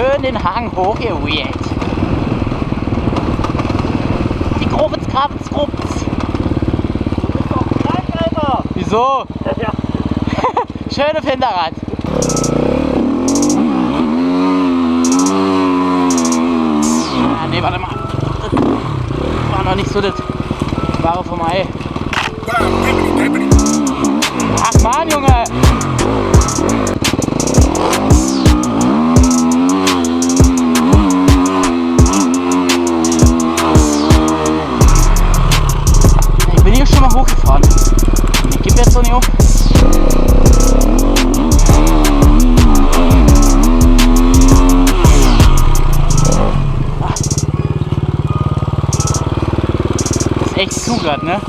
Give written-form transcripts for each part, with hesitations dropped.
Schön den Hang hochgewheelt. Die Grubens. Wieso? Ja. Schön auf Hinterrad. Ja, nee, warte mal. Das war noch nicht so das Wahre vorbei. Ach Mann, Junge! Ich bin hier schon mal hochgefahren. Ich gebe jetzt doch nicht auf. Das ist echt zu grad, ne?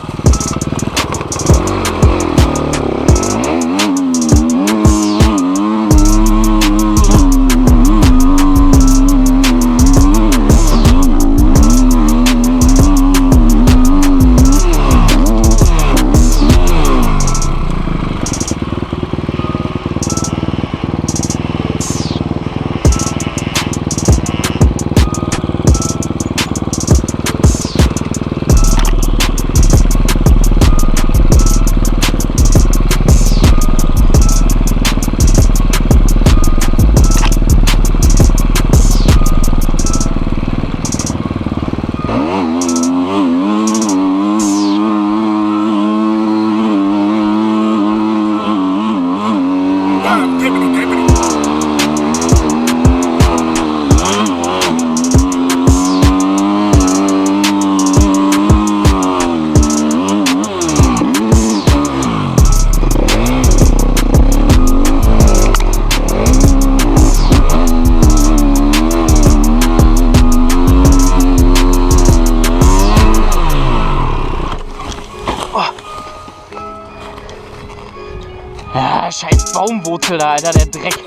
Ja, scheiß Baumwurzel da, Alter, der Dreck.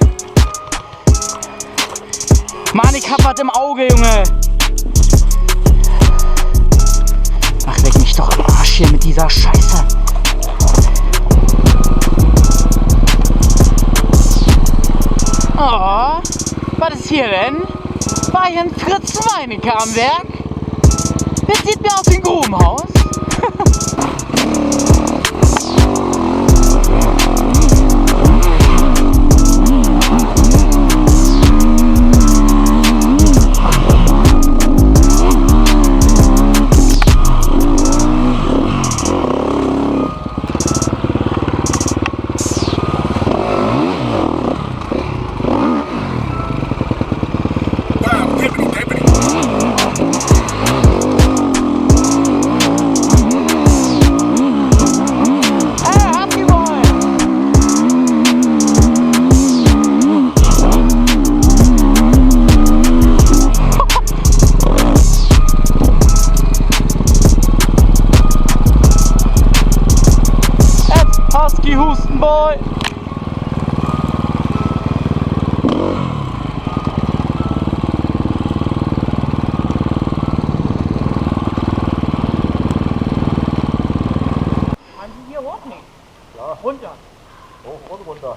Mann, ich hab was im Auge, Junge. Ach, leck mich doch am Arsch hier mit dieser Scheiße. Oh, was ist hier denn? War hier ein Fritz-Meinecke am Werk? Das sieht mir aus wie ein Grubenhaus. Hustenboy! Kann sie hier hoch nicht? Ja. Runter. Hoch und runter.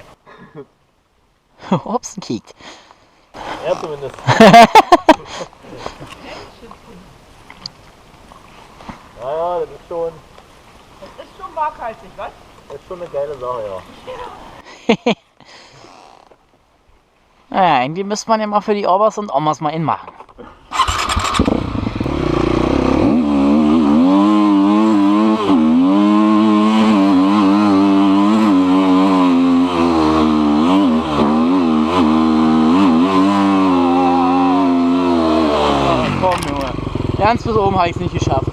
Hopsen kiekt. Er zumindest. Ja, das ist schon. Das ist schon waghalsig, was? Das ist schon eine geile Sache, ja. Naja, irgendwie müsste man ja mal für die Opas und Omas mal machen. Komm, Junge. Ganz bis oben habe ich es nicht geschafft.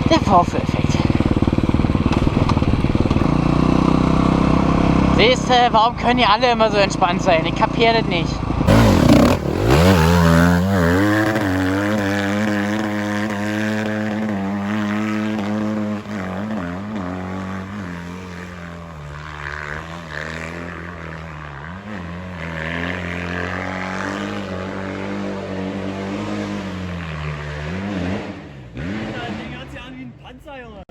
Der Vorführeffekt. Siehst du, warum können die alle immer so entspannt sein? Ich kapiere das nicht. Das Ding hört sich an wie ein Panzer, Junge.